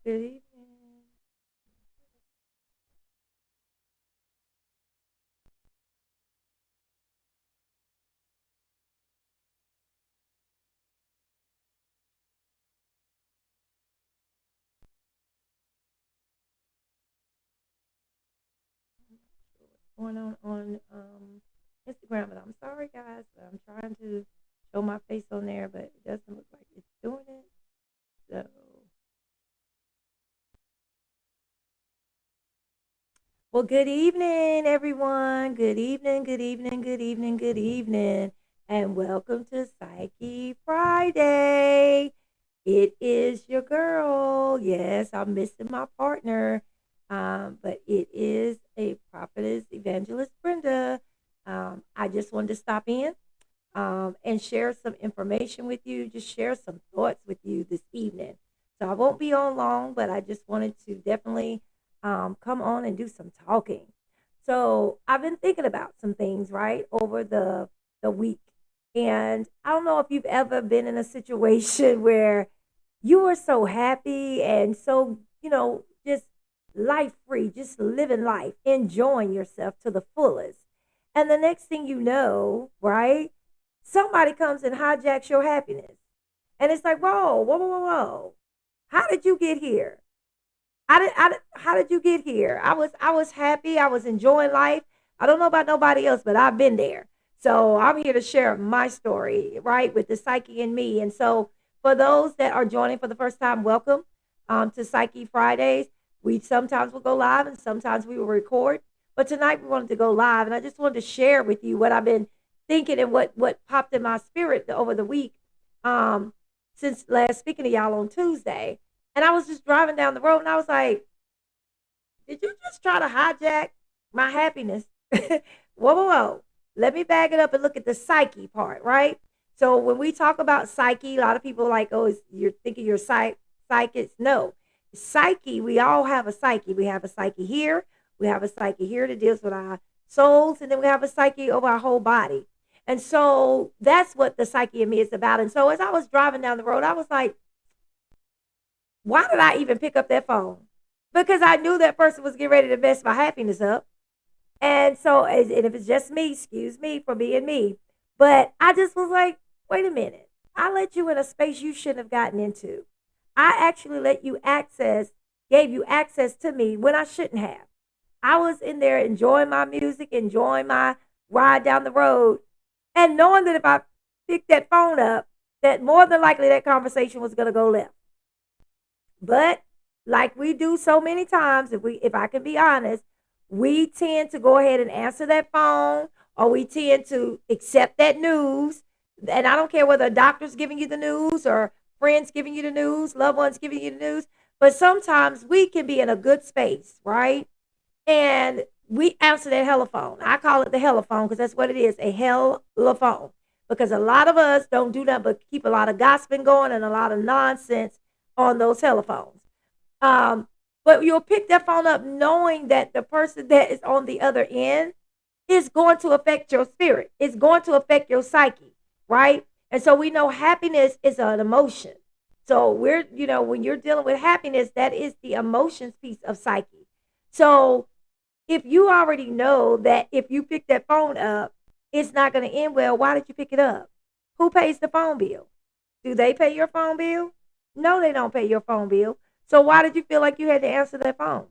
Good evening. Going on Instagram, but I'm sorry, guys. But I'm trying to show my face on there, but it doesn't look like it's doing it. So, well, good evening, everyone. Good evening. Good evening. Good evening. Good evening, and welcome to Psyche Friday. It is your girl. Yes, I'm missing my partner. But it is a prophetess, evangelist Brenda. I just wanted to stop in and share some information with you, just share some thoughts with you this evening. So I won't be on long, but I just wanted to definitely come on and do some talking. So I've been thinking about some things, right, over the week. And I don't know if you've ever been in a situation where you were so happy and so, just life free, just living life, enjoying yourself to the fullest. And the next thing you know, right, somebody comes and hijacks your happiness. And it's like, whoa, whoa, whoa, whoa, whoa. How did you get here? How did you get here? I was happy. I was enjoying life. I don't know about nobody else, but I've been there. So I'm here to share my story, right, with the psyche in me. And so for those that are joining for the first time, welcome to Psyche Fridays. We sometimes will go live and sometimes we will record. But tonight we wanted to go live, and I just wanted to share with you what I've been thinking and what popped in my spirit over the week um, since last speaking to y'all on Tuesday. And I was just driving down the road and I was like, did you just try to hijack my happiness? Whoa, whoa, whoa. Let me back it up and look at the psyche part, right? So when we talk about psyche, a lot of people are like, oh, you're thinking you're psychics. No, psyche, we all have a psyche. We have a psyche here. We have a psyche here that deals with our souls. And then we have a psyche over our whole body. And so that's what the psyche in me is about. And so as I was driving down the road, I was like, why did I even pick up that phone? Because I knew that person was getting ready to mess my happiness up. And so, and if it's just me, excuse me for being me. But I just was like, wait a minute. I let you in a space you shouldn't have gotten into. I actually gave you access to me when I shouldn't have. I was in there enjoying my music, enjoying my ride down the road, and knowing that if I picked that phone up, that more than likely that conversation was going to go left. But like we do so many times, if I can be honest, we tend to go ahead and answer that phone, or we tend to accept that news. And I don't care whether a doctor's giving you the news or friends giving you the news, loved ones giving you the news. But sometimes we can be in a good space, right? And we answer that telephone. I call it the telephone because that's what it is, a telephone. Because a lot of us don't do that but keep a lot of gossiping going and a lot of nonsense on those telephones. Um, but you'll pick that phone up knowing that the person that is on the other end is going to affect your spirit. It's going to affect your psyche, right? And so we know happiness is an emotion. So when you're dealing with happiness, that is the emotions piece of psyche. So if you already know that if you pick that phone up, it's not going to end well, why did you pick it up? Who pays the phone bill? Do they pay your phone bill? No, they don't pay your phone bill. So why did you feel like you had to answer that phone?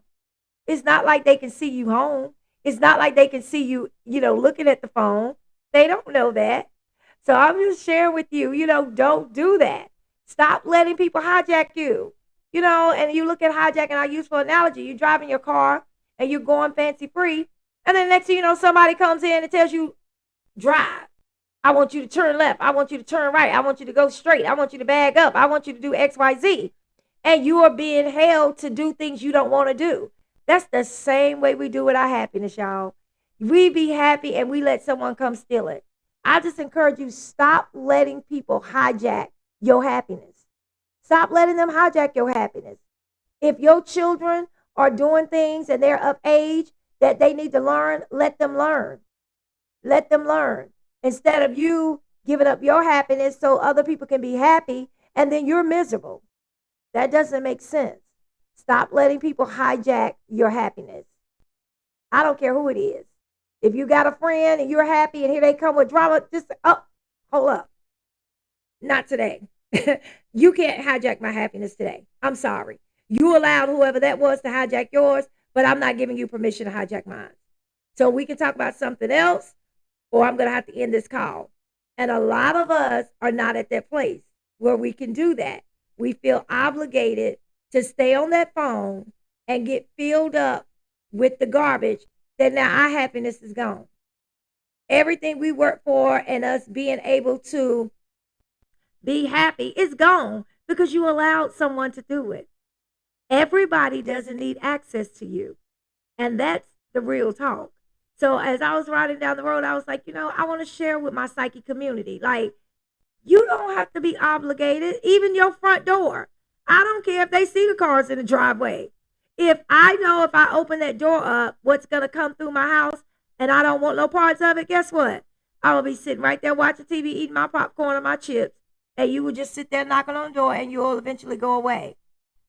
It's not like they can see you home. It's not like they can see you, looking at the phone. They don't know that. So I'm just sharing with you, don't do that. Stop letting people hijack you. And you look at hijacking, I use for analogy. You driving your car and you're going fancy free. And then next thing you know, somebody comes in and tells you, drive. I want you to turn left. I want you to turn right. I want you to go straight. I want you to bag up. I want you to do XYZ. And you are being held to do things you don't want to do. That's the same way we do with our happiness, y'all. We be happy and we let someone come steal it. I just encourage you, stop letting people hijack your happiness. Stop letting them hijack your happiness. If your children are doing things and they're of age that they need to learn, let them learn. Let them learn. Instead of you giving up your happiness so other people can be happy and then you're miserable. That doesn't make sense. Stop letting people hijack your happiness. I don't care who it is. If you got a friend and you're happy and here they come with drama, just hold up. Not today. You can't hijack my happiness today. I'm sorry. You allowed whoever that was to hijack yours, but I'm not giving you permission to hijack mine. So we can talk about something else, or I'm going to have to end this call. And a lot of us are not at that place where we can do that. We feel obligated to stay on that phone and get filled up with the garbage that now our happiness is gone. Everything we work for and us being able to be happy is gone because you allowed someone to do it. Everybody doesn't need access to you. And that's the real talk. So as I was riding down the road, I was like, I want to share with my psyche community. Like, you don't have to be obligated, even your front door. I don't care if they see the cars in the driveway. If I know if I open that door up, what's going to come through my house and I don't want no parts of it, guess what? I will be sitting right there watching TV, eating my popcorn and my chips. And you would just sit there knocking on the door and you'll eventually go away.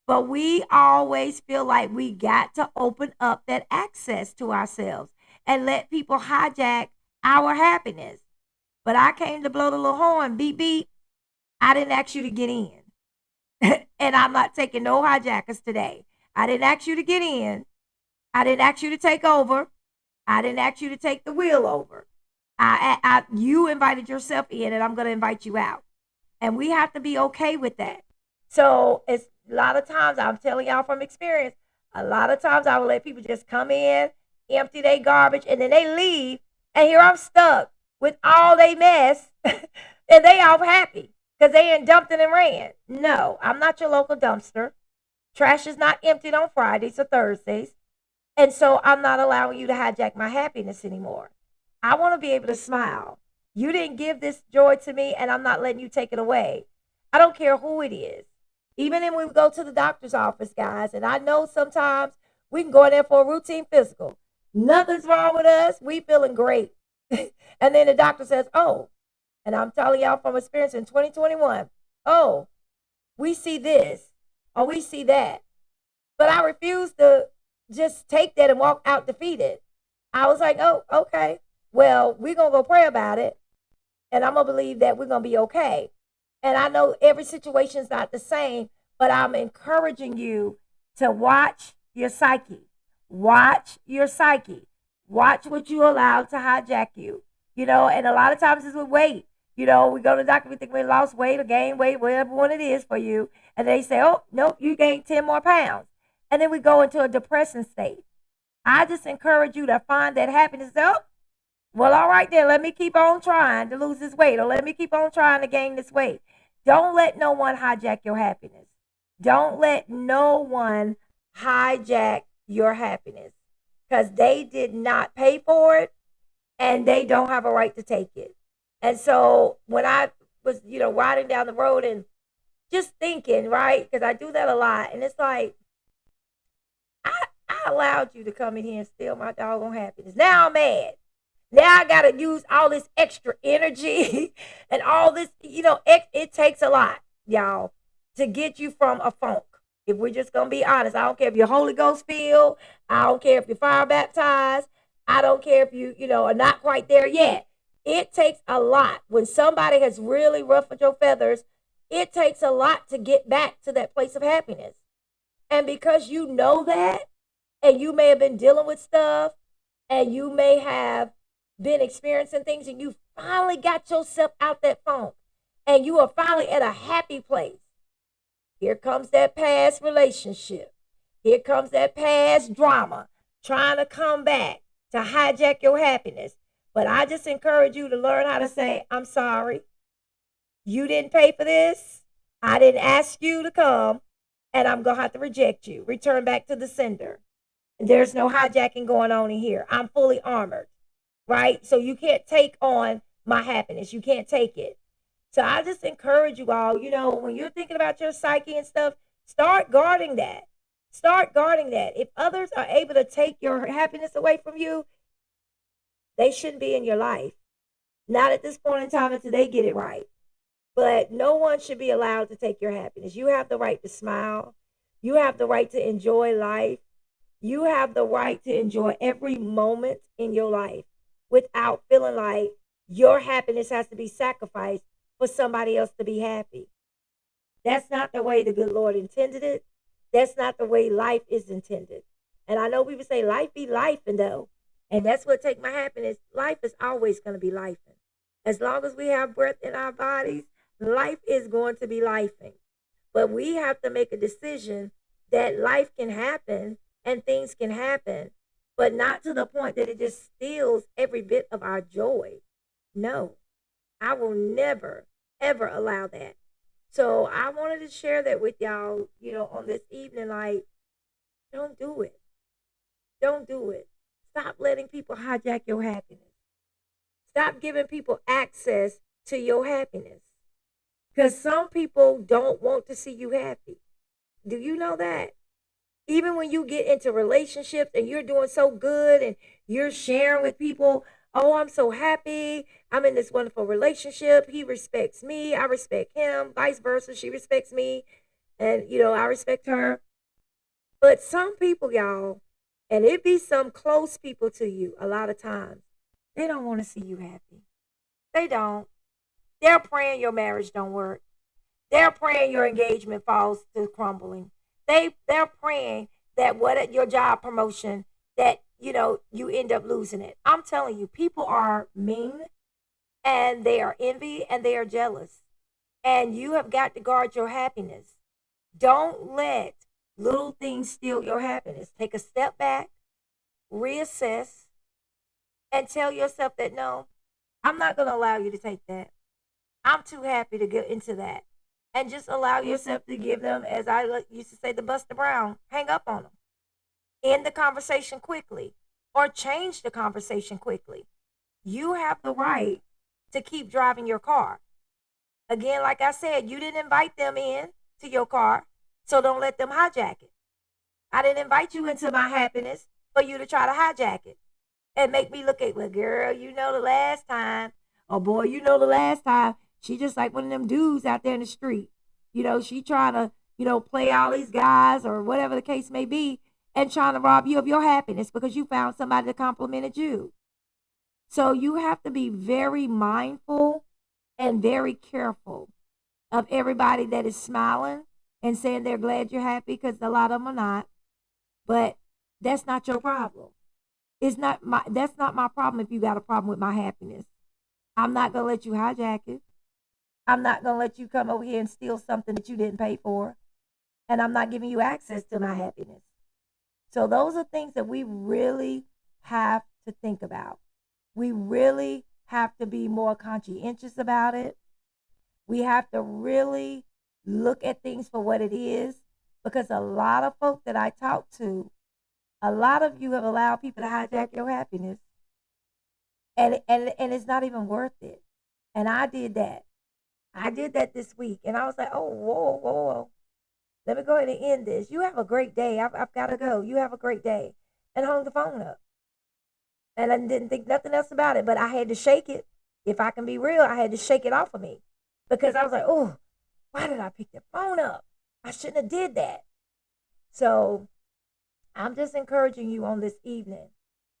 But we always feel like we got to open up that access to ourselves and let people hijack our happiness. But I came to blow the little horn, beep, beep. I didn't ask you to get in. And I'm not taking no hijackers today. I didn't ask you to get in. I didn't ask you to take over. I didn't ask you to take the wheel over. You invited yourself in, and I'm going to invite you out. And we have to be okay with that. So it's a lot of times, I'm telling y'all from experience, a lot of times I will let people just come in, empty their garbage, and then they leave. And here I'm stuck with all they mess, and they all happy because they ain't dumped it and ran. No, I'm not your local dumpster. Trash is not emptied on Fridays or Thursdays. And so I'm not allowing you to hijack my happiness anymore. I want to be able to smile. You didn't give this joy to me, and I'm not letting you take it away. I don't care who it is. Even when we go to the doctor's office, guys, and I know sometimes we can go in there for a routine physical. Nothing's wrong with us. We feeling great. And then the doctor says, oh, and I'm telling y'all from experience in 2021, oh, we see this or we see that. But I refuse to just take that and walk out defeated. I was like, oh, okay. Well, we're going to go pray about it. And I'm going to believe that we're going to be okay. And I know every situation is not the same, but I'm encouraging you to watch your psyche. Watch your psyche. Watch what you allow to hijack you. And a lot of times it's with weight. We go to the doctor, we think we lost weight or gained weight, whatever one it is for you. And they say, oh, nope, you gained 10 more pounds. And then we go into a depressing state. I just encourage you to find that happiness. Oh, well, all right then, let me keep on trying to lose this weight, or let me keep on trying to gain this weight. Don't let no one hijack your happiness. Don't let no one hijack your happiness, because they did not pay for it and they don't have a right to take it. And so when I was, riding down the road and just thinking, right, because I do that a lot, and it's like, I allowed you to come in here and steal my doggone happiness. Now I'm mad. Now I got to use all this extra energy and all this, it takes a lot, y'all, to get you from a funk. If we're just going to be honest, I don't care if you're Holy Ghost filled. I don't care if you're fire baptized. I don't care if you, are not quite there yet. It takes a lot. When somebody has really ruffled your feathers, it takes a lot to get back to that place of happiness. And because you know that, and you may have been dealing with stuff, and you may have been experiencing things, and you finally got yourself out that funk, and you are finally at a happy place. Here comes that past relationship. Here comes that past drama trying to come back to hijack your happiness. But I just encourage you to learn how to say, I'm sorry. You didn't pay for this. I didn't ask you to come, and I'm going to have to reject you. Return back to the sender. There's no hijacking going on in here. I'm fully armored, right? So you can't take on my happiness. You can't take it. So I just encourage you all, when you're thinking about your psyche and stuff, start guarding that. Start guarding that. If others are able to take your happiness away from you, they shouldn't be in your life. Not at this point in time until they get it right. But no one should be allowed to take your happiness. You have the right to smile. You have the right to enjoy life. You have the right to enjoy every moment in your life without feeling like your happiness has to be sacrificed for somebody else to be happy. That's not the way the good Lord intended it. That's not the way life is intended. And I know people say life be life, and though, and that's what take my happiness. Life is always going to be life. As long as we have breath in our bodies, life is going to be lifing. But we have to make a decision that life can happen and things can happen, but not to the point that it just steals every bit of our joy. No, I will never, ever allow that. So I wanted to share that with y'all, on this evening. Like, don't do it. Don't do it. Stop letting people hijack your happiness. Stop giving people access to your happiness. Because some people don't want to see you happy. Do you know that? Even when you get into relationships and you're doing so good and you're sharing with people, oh, I'm so happy. I'm in this wonderful relationship. He respects me. I respect him. Vice versa. She respects me. And, I respect her. But some people, y'all, and it be some close people to you a lot of times, they don't want to see you happy. They don't. They're praying your marriage don't work. They're praying your engagement falls to crumbling. They're praying that what at your job promotion that you end up losing it. I'm telling you, people are mean and they are envy and they are jealous. And you have got to guard your happiness. Don't let little things steal your happiness. Take a step back, reassess, and tell yourself that no, I'm not going to allow you to take that. I'm too happy to get into that. And just allow yourself to give them, as I used to say, the Buster Brown, hang up on them. End the conversation quickly or change the conversation quickly. You have the right to keep driving your car. Again, like I said, you didn't invite them in to your car, so don't let them hijack it. I didn't invite you into my happiness for you to try to hijack it and make me look at, well, girl, the last time, oh boy, the last time, she just like one of them dudes out there in the street. She trying to, play all these guys or whatever the case may be and trying to rob you of your happiness because you found somebody that complimented you. So you have to be very mindful and very careful of everybody that is smiling and saying they're glad you're happy, because a lot of them are not. But that's not your problem. That's not my problem if you got a problem with my happiness. I'm not going to let you hijack it. I'm not going to let you come over here and steal something that you didn't pay for. And I'm not giving you access to my happiness. So those are things that we really have to think about. We really have to be more conscientious about it. We have to really look at things for what it is, because a lot of folk that I talk to, a lot of you have allowed people to hijack your happiness. And it's not even worth it. And I did that. I did that this week. And I was like, oh, whoa, whoa, whoa. Let me go ahead and end this. You have a great day. I've got to go. You have a great day. And hung the phone up. And I didn't think nothing else about it. But I had to shake it. If I can be real, I had to shake it off of me. Because I was like, oh, why did I pick the phone up? I shouldn't have did that. So I'm just encouraging you on this evening.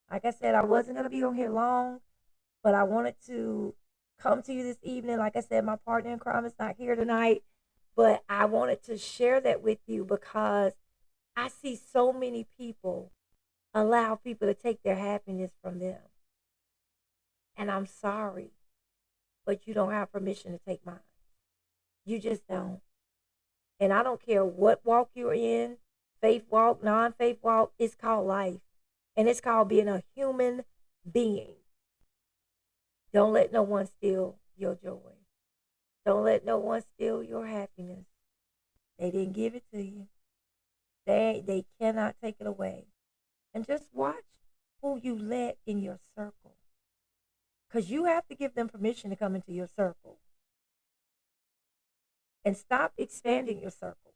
Like I said, I wasn't going to be on here long, but I wanted to come to you this evening. Like I said, my partner in crime is not here tonight, but I wanted to share that with you because I see so many people allow people to take their happiness from them. And I'm sorry, but you don't have permission to take mine. You just don't. And I don't care what walk you're in, faith walk, non-faith walk, it's called life. And it's called being a human being. Don't let no one steal your joy. Don't let no one steal your happiness. They didn't give it to you. They cannot take it away. And just watch who you let in your circle. Because you have to give them permission to come into your circle. And stop expanding your circle.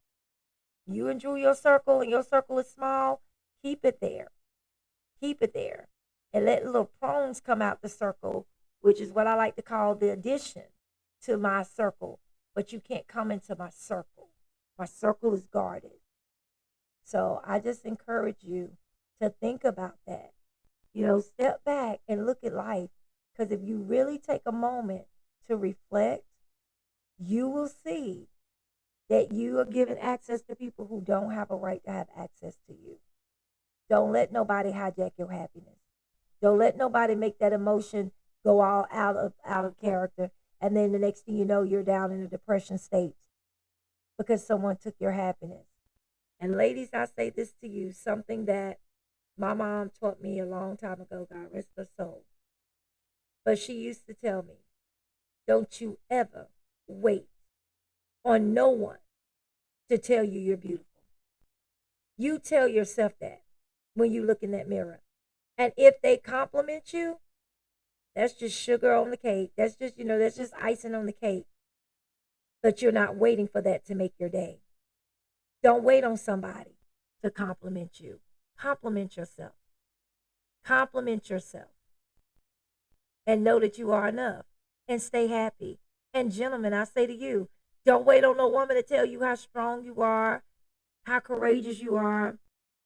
You enjoy your circle and your circle is small, keep it there. Keep it there. And let little prongs come out the circle, which is what I like to call the addition to my circle. But you can't come into my circle. My circle is guarded. So I just encourage you to think about that. Step back and look at life. Because if you really take a moment to reflect, you will see that you are giving access to people who don't have a right to have access to you. Don't let nobody hijack your happiness. Don't let nobody make that emotion go all out of character. And then the next thing you know, you're down in a depression state because someone took your happiness. And ladies, I say this to you, something that my mom taught me a long time ago, God rest her soul. But she used to tell me, don't you ever wait on no one to tell you you're beautiful. You tell yourself that when you look in that mirror. And if they compliment you, that's just sugar on the cake. That's just icing on the cake. But you're not waiting for that to make your day. Don't wait on somebody to compliment you. Compliment yourself. Compliment yourself. And know that you are enough. And stay happy. And gentlemen, I say to you, don't wait on no woman to tell you how strong you are, how courageous you are,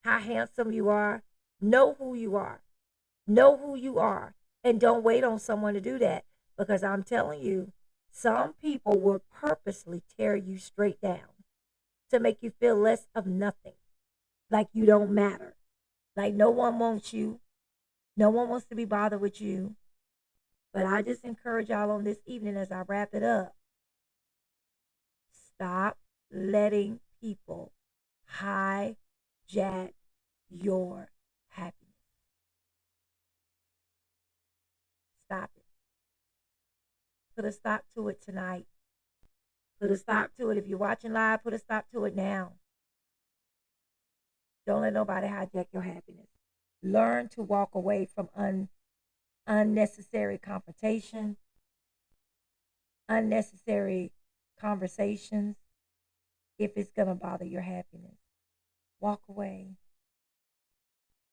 how handsome you are. Know who you are. Know who you are. And don't wait on someone to do that. Because I'm telling you, some people will purposely tear you straight down to make you feel less of nothing. Like you don't matter. Like no one wants you. No one wants to be bothered with you. But I just encourage y'all on this evening as I wrap it up. Stop letting people hijack your happiness. Stop it. Put a stop to it tonight. Put a stop to it. If you're watching live, put a stop to it now. Don't let nobody hijack your happiness. Learn to walk away from unnecessary confrontation, unnecessary conversations. If it's going to bother your happiness, walk away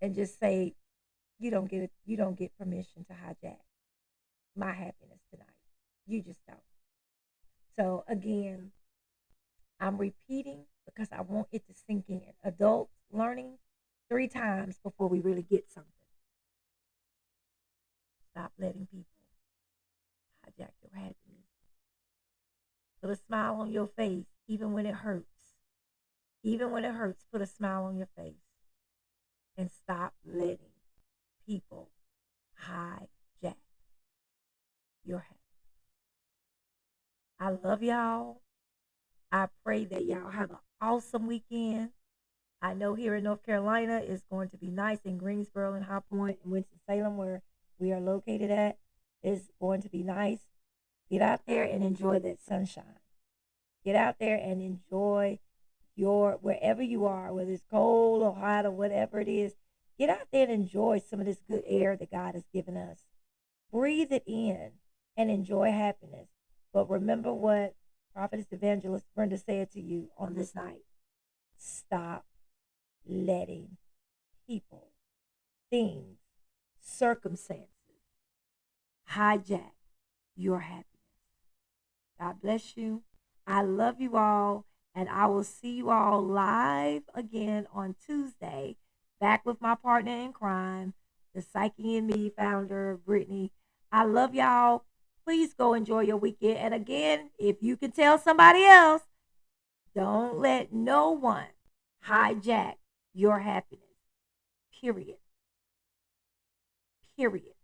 and just say, you don't get permission to hijack my happiness tonight. You just don't. So again, I'm repeating because I want it to sink in. Adults learning 3 times before we really get something. Stop letting people hijack your happiness. Put a smile on your face, even when it hurts. Even when it hurts, put a smile on your face. And stop letting people hijack your happiness. I love y'all. I pray that y'all have an awesome weekend. I know here in North Carolina it's going to be nice in Greensboro and High Point and Winston-Salem where we are located at. It's going to be nice. Get out there and enjoy that sunshine. Get out there and enjoy wherever you are, whether it's cold or hot or whatever it is. Get out there and enjoy some of this good air that God has given us. Breathe it in and enjoy happiness. But remember what Prophetess Evangelist Brenda said to you on this night. Stop letting people, things, circumstances hijack your happiness. God bless you. I love you all, and I will see you all live again on Tuesday, back with my partner in crime, the PsycHE In Me founder, Brittany. I love y'all. Please go enjoy your weekend. And again, if you can tell somebody else, don't let no one hijack your happiness. Period. Period.